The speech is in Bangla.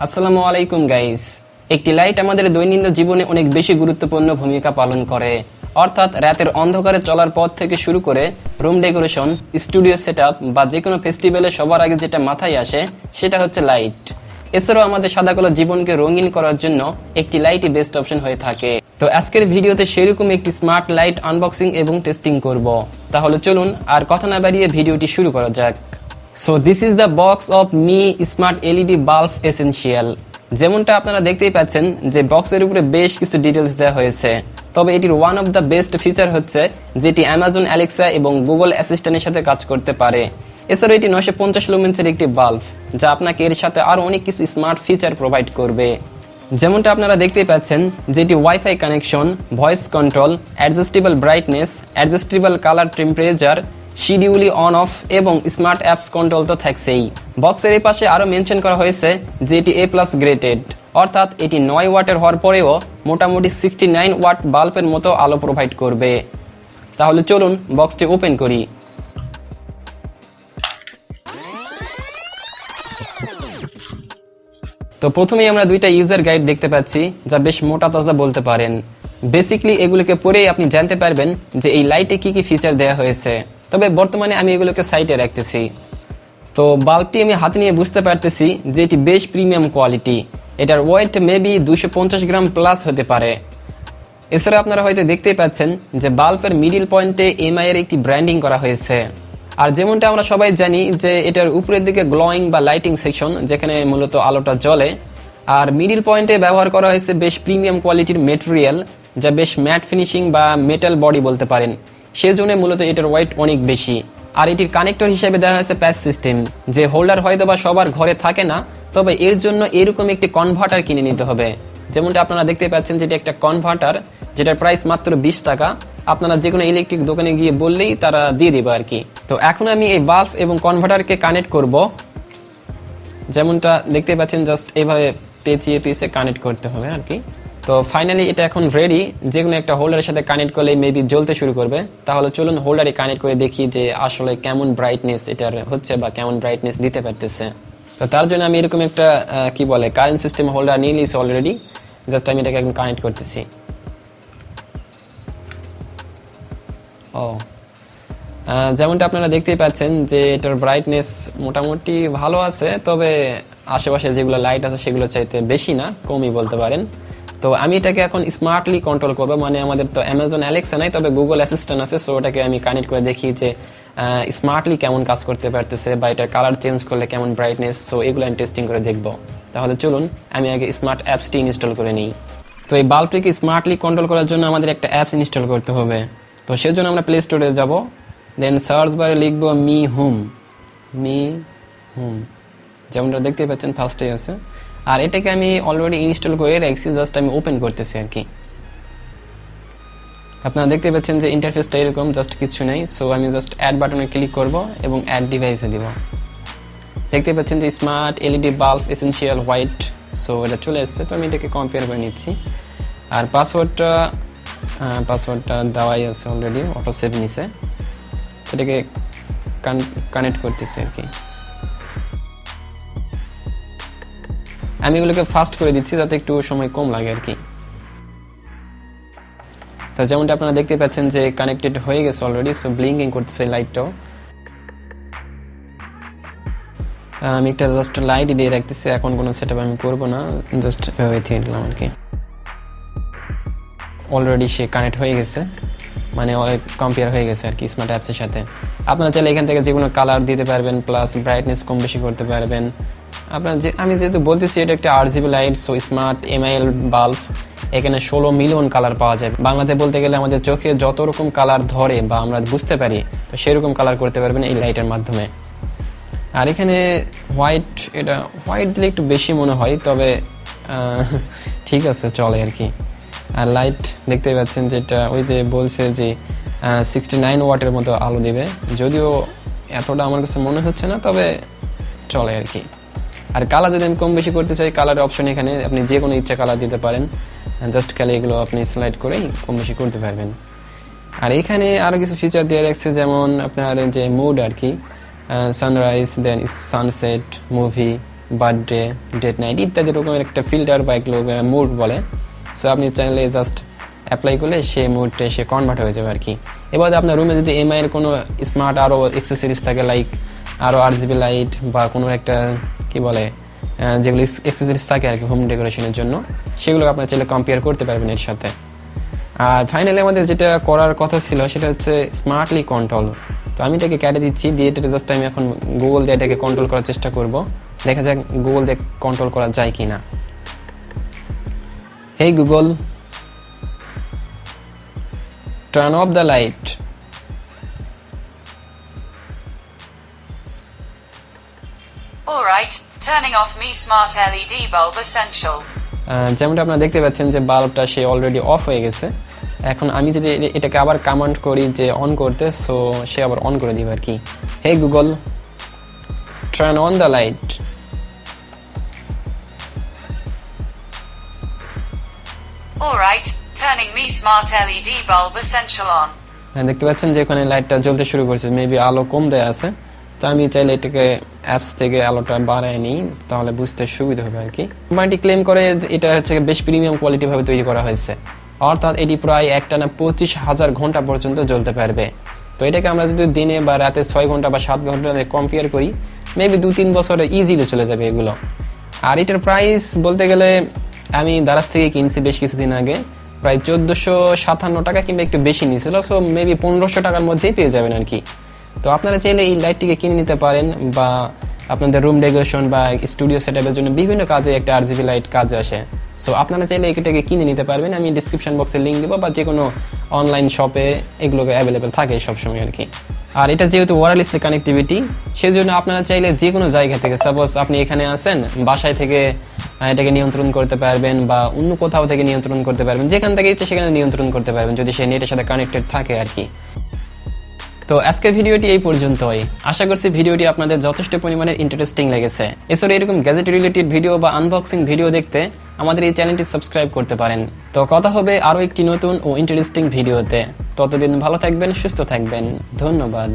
আসসালামু আলাইকুম গাইস। একটি লাইট আমাদের দৈনন্দিন জীবনে অনেক বেশি গুরুত্বপূর্ণ ভূমিকা পালন করে। অর্থাৎ রাতের অন্ধকারে চলার পথ থেকে শুরু করে রুম ডেকোরেশন, স্টুডিও সেটআপ বা যে কোনো ফেস্টিভ্যালে সবার আগে যেটা মাথায় আসে সেটা হচ্ছে লাইট। এছাড়াও আমাদের সাদাকালো জীবনকে রঙিন করার জন্য একটি লাইটই বেস্ট অপশন হয়ে থাকে। তো আজকের ভিডিওতে সেরকম একটি স্মার্ট লাইট আনবক্সিং এবং টেস্টিং করব। তাহলে চলুন আর কথা না বাড়িয়ে ভিডিওটি শুরু করা যাক। So this is the box of me smart LED bulb essential. যেমনটা আপনারা দেখতেই পাচ্ছেন যে বক্সের উপরে বেশ কিছু ডিটেলস দেওয়া হয়েছে। তবে এটির one of the best feature হচ্ছে যেটি অ্যামাজন অ্যালেক্সা এবং গুগল অ্যাসিস্ট্যান্টের সাথে কাজ করতে পারে। এছাড়াও এটি 950 লুমেন্সের একটি বাল্ব, যা আপনাকে এর সাথে আরও অনেক কিছু স্মার্ট ফিচার প্রোভাইড করবে। যেমনটা আপনারা দেখতেই পাচ্ছেন যেটি wifi connection, voice control, adjustable brightness, adjustable colour temperature, শিডিউলি অন অফ এবং স্মার্ট অ্যাপস কন্ট্রোল তো থাকছেই। বক্সের এই পাশে আরও মেনশন করা হয়েছে যে এটি A+ গ্রেডেড, অর্থাৎ এটি 9 ওয়াটের হওয়ার পরেও মোটামুটি 69 ওয়াট বাল্বের মতো আলো প্রোভাইড করবে। তাহলে চলুন বক্সটি ওপেন করি। তো প্রথমেই আমরা দুইটা ইউজার গাইড দেখতে পাচ্ছি, যা বেশ মোটা তাজা বলতে পারেন। বেসিক্যালি এগুলোকে পড়েই আপনি জানতে পারবেন যে এই লাইটে কি কি ফিচার দেওয়া হয়েছে। তবে বর্তমানে আমি এগুলোকে সাইটে রাখতেছি। তো বাল্বটি আমি হাতে নিয়ে বুঝতে পারতেছি যে এটি বেশ প্রিমিয়াম কোয়ালিটি। এটার ওয়েট মেবি 250 গ্রাম প্লাস হতে পারে। এছাড়া আপনারা হয়তো দেখতেই পাচ্ছেন যে বাল্বের মিডিল পয়েন্টে এমআই এর একটি ব্র্যান্ডিং করা হয়েছে। আর যেমনটা আমরা সবাই জানি যে এটার উপরের দিকে গ্লোয়িং বা লাইটিং সেকশন, যেখানে মূলত আলোটা জ্বলে। আর মিডিল পয়েন্টে ব্যবহার করা হয়েছে বেশ প্রিমিয়াম কোয়ালিটির মেটেরিয়াল, যা বেশ ম্যাট ফিনিশিং বা মেটাল বডি বলতে পারেন। সেজন্য মূলত এটার ওয়েট অনেক বেশি। আর এটির কানেক্টর হিসেবে দেওয়া হয়েছে প্যাচ সিস্টেম, যে হোল্ডার হয়তো বা সবার ঘরে থাকে না, তবে এর জন্য এরকম একটি কনভার্টার কিনে নিতে হবে। যেমনটা আপনারা দেখতে পাচ্ছেন যেটি একটা কনভার্টার, যেটার প্রাইস মাত্র 20 টাকা। আপনারা যে কোনো ইলেকট্রিক দোকানে গিয়ে বললেই তারা দিয়ে দেবে আর কি। তো এখন আমি এই বাল্ব এবং কনভার্টারকে কানেক্ট করব। যেমনটা দেখতে পাচ্ছেন জাস্ট এইভাবে পেঁচিয়ে কানেক্ট করতে হবে আর কি। তো ফাইনালি এটা এখন রেডি। যে কোনো একটা হোল্ডারের সাথে কানেক্ট করলে মেবি জ্বলতে শুরু করবে। তাহলে চলুন হোল্ডারে কানেক্ট করে দেখি যে আসলে কেমন ব্রাইটনেস এটার হচ্ছে বা কেমন ব্রাইটনেস দিতে পারতেছে। তো তার জন্য আমি এরকম একটা কি বলে কারেন্ট সিস্টেম হোল্ডার নিয়ে নিয়েছি অলরেডি। জাস্ট আমি এটাকে এখন কানেক্ট করতেছি। যেমনটা আপনারা দেখতেই পাচ্ছেন যে এটার ব্রাইটনেস মোটামুটি ভালো আছে, তবে আশেপাশে যেগুলো লাইট আছে সেগুলো চাইতে বেশি না, কমই বলতে পারেন। তো আমি এটাকে এখন স্মার্টলি কন্ট্রোল করবো। মানে আমাদের তো অ্যামাজন অ্যালেক্সা নাই, তবে গুগল অ্যাসিস্ট্যান্ট আছে। সো ওটাকে আমি কানেক্ট করে দেখি যে স্মার্টলি কেমন কাজ করতে পারতেছে বা এটার কালার চেঞ্জ করলে কেমন ব্রাইটনেস। সো এগুলো আমি টেস্টিং করে দেখবো। তাহলে চলুন আমি আগে স্মার্ট অ্যাপসটি ইনস্টল করে নিই। তো এই বাল্বটিকে স্মার্টলি কন্ট্রোল করার জন্য আমাদের একটা অ্যাপস ইনস্টল করতে হবে। তো সেজন্য আমরা প্লে স্টোরে যাব, দেন সার্চ বারে লিখবো মি হোম। যেমনটা দেখতে পাচ্ছেন ফার্স্টে আছে। আর এটাকে আমি অলরেডি ইনস্টল করে রাখছি, জাস্ট আমি ওপেন করতেছি আর কি। আপনারা দেখতে পাচ্ছেন যে ইন্টারফেসটা এরকম, জাস্ট কিছু নেই। সো আমি জাস্ট অ্যাড বাটনে ক্লিক করব এবং অ্যাড ডিভাইসে দিব। দেখতে পাচ্ছেন যে smart LED bulb essential white. So এটা চলে এসেছে। তো আমি এটাকে কম্পেয়ার করে নিচ্ছি। আর পাসওয়ার্ডটা দেওয়াই আছে অলরেডি, অটো সেভ নিছে। এটাকে কানেক্ট করতেছি আর কি। আমি এগুলোকে ফাস্ট করে দিচ্ছি যাতে একটু সময় কম লাগে আর কি। তো যেমনটা আপনারা দেখতে পাচ্ছেন যে কানেক্টেড হয়ে গেছে অলরেডি। সো ব্লিঙ্কিং করতেছে লাইটটাও। আমি একটা জাস্ট লাইট দিয়ে রাখতেছি, এখন কোনো সেটআপ আমি করবো না, জাস্ট এভাবে দিয়ে দিলাম আর কি। অলরেডি সে কানেক্ট হয়ে গেছে, মানে অনেক কম্পেয়ার হয়ে গেছে আর কি স্মার্ট অ্যাপসের সাথে। আপনারা চাইলে এখান থেকে যে কোনো কালার দিতে পারবেন, প্লাস ব্রাইটনেস কম বেশি করতে পারবেন। আমি যেহেতু বলতেছি এটা একটা RGB light, so smart MIL bulb, এখানে 16 মিলিয়ন কালার পাওয়া যায়। বাংলাতে বলতে গেলে আমাদের চোখে যত রকম কালার ধরে বা আমরা বুঝতে পারি, তো সেরকম কালার করতে পারবেন এই লাইটের মাধ্যমে। আর এখানে এটা হোয়াইট দিলে একটু বেশি মনে হয়, তবে ঠিক আছে, চলে আর কি। আর লাইট দেখতে পাচ্ছেন যেটা ওই যে বলছে যে 69 ওয়াটের মতো আলো দেবে, যদিও এতটা আমার কাছে মনে হচ্ছে না, তবে চলে আর কি। আর কালার যদি আমি কম বেশি করতে চাই, কালারের অপশন এখানে আপনি যে কোনো ইচ্ছা কালার দিতে পারেন। জাস্ট খালি এগুলো আপনি স্লাইড করেই কম বেশি করতে পারবেন। আর এখানে আরও কিছু ফিচার দিয়ে রাখছে, যেমন আপনার যে মুড আর কি, sunrise, then sunset, movie, birthday, date night ইত্যাদি রকমের একটা ফিল্টার বা এগুলো মুড বলে। সো আপনি চাইলে জাস্ট অ্যাপ্লাই করলে সে মুডটা সে কনভার্ট হয়ে যাবে আর কি। এবার আপনার রুমে যদি এমআই এর কোনো স্মার্ট আরও অ্যাক্সেসরিজ থাকে, লাইক আরও আরজিবি লাইট বা কোনো একটা কি বলে যেগুলো অ্যাক্সেসরিজ থাকে আর কি হোম ডেকোরেশনের জন্য, সেগুলো আপনারা চাইলে কম্পেয়ার করতে পারবেন এর সাথে। আর ফাইনালি আমাদের যেটা করার কথা ছিল সেটা হচ্ছে স্মার্টলি কন্ট্রোল। তো আমি এটাকে কেটে দিচ্ছি, দিয়ে এটাকে জাস্ট আমি এখন গুগল দিয়ে এটাকে কন্ট্রোল করার চেষ্টা করব, দেখা যাক গুগল দিয়ে কন্ট্রোল করা যায় কি না। হেই Google, turn off the light. Alright, turning off me smart LED bulb essential. যেমনটা আপনারা দেখতে পাচ্ছেন যে বাল্বটা সে অলরেডি অফ হয়ে গেছে। এখন আমি যদি এটাকে আবার কমান্ড করি যে অন করতে, সো সে আবার অন করে দিবে আর কি। Hey Google, turn on the light. Alright, turning me smart LED bulb essential on. দেখতে পাচ্ছেন যে এখানে লাইটটা জ্বলতে শুরু করছে, মেবি আলো কম দেয়া আছে। তো আমি চাইলে এটাকে অ্যাপস থেকে আলোটা বাড়ায় নিই, তাহলে বুঝতে সুবিধা হবে আর কি। কোম্পানিটি ক্লেম করে যে এটা হচ্ছে বেশ প্রিমিয়াম কোয়ালিটি ভাবে তৈরি করা হয়েছে, অর্থাৎ এটি প্রায় একটানা 25,000 ঘন্টা পর্যন্ত জ্বলতে পারবে। তো এটাকে আমরা যদি দিনে বা রাতে 6 ঘন্টা বা 7 ঘন্টা কম্পেয়ার করি, মেবি 2-3 বছরে ইজিলি চলে যাবে এগুলো। আর এটার প্রাইস বলতে গেলে আমি দারাজ থেকে কিনছি বেশ কিছুদিন আগে, প্রায় 1457 টাকা কিংবা একটু বেশি নিয়েছিল। সো মেবি 1500 টাকার মধ্যেই পেয়ে যাবেন আর কি। তো আপনারা চাইলে এই লাইটটিকে কিনে নিতে পারেন, বা আপনাদের রুম ডেকোরেশন বা স্টুডিও সেটআপের জন্য বিভিন্ন কাজে একটা আরজিবি লাইট কাজে আসে। সো আপনারা চাইলে এটাকে কিনে নিতে পারবেন, আমি ডিসক্রিপশন বক্সে লিঙ্ক দেবো, বা যে কোনো অনলাইন শপে এগুলো অ্যাভেলেবেল থাকে সবসময় আর কি। আর এটা যেহেতু ওয়্যারলেসলি কানেক্টিভিটি, সেই জন্য আপনারা চাইলে যে কোনো জায়গা থেকে, সাপোজ আপনি এখানে আছেন, বাসায় থেকে এটাকে নিয়ন্ত্রণ করতে পারবেন, বা অন্য কোথাও থেকে নিয়ন্ত্রণ করতে পারবেন, যেখান থেকে ইচ্ছে সেখানে নিয়ন্ত্রণ করতে পারবেন যদি সে নেটের সাথে কানেক্টেড থাকে আর কি। তো আজকের ভিডিওটি এই পর্যন্তই। আশা করছি ভিডিওটি আপনাদের যথেষ্ট পরিমাণের ইন্টারেস্টিং লেগেছে। এছাড়া এরকম গ্যাজেট রিলেটেড ভিডিও বা আনবক্সিং ভিডিও দেখতে আমাদের এই চ্যানেলটি সাবস্ক্রাইব করতে পারেন। তো কথা হবে আরও একটি নতুন ও ইন্টারেস্টিং ভিডিওতে। ততদিন ভালো থাকবেন, সুস্থ থাকবেন। ধন্যবাদ।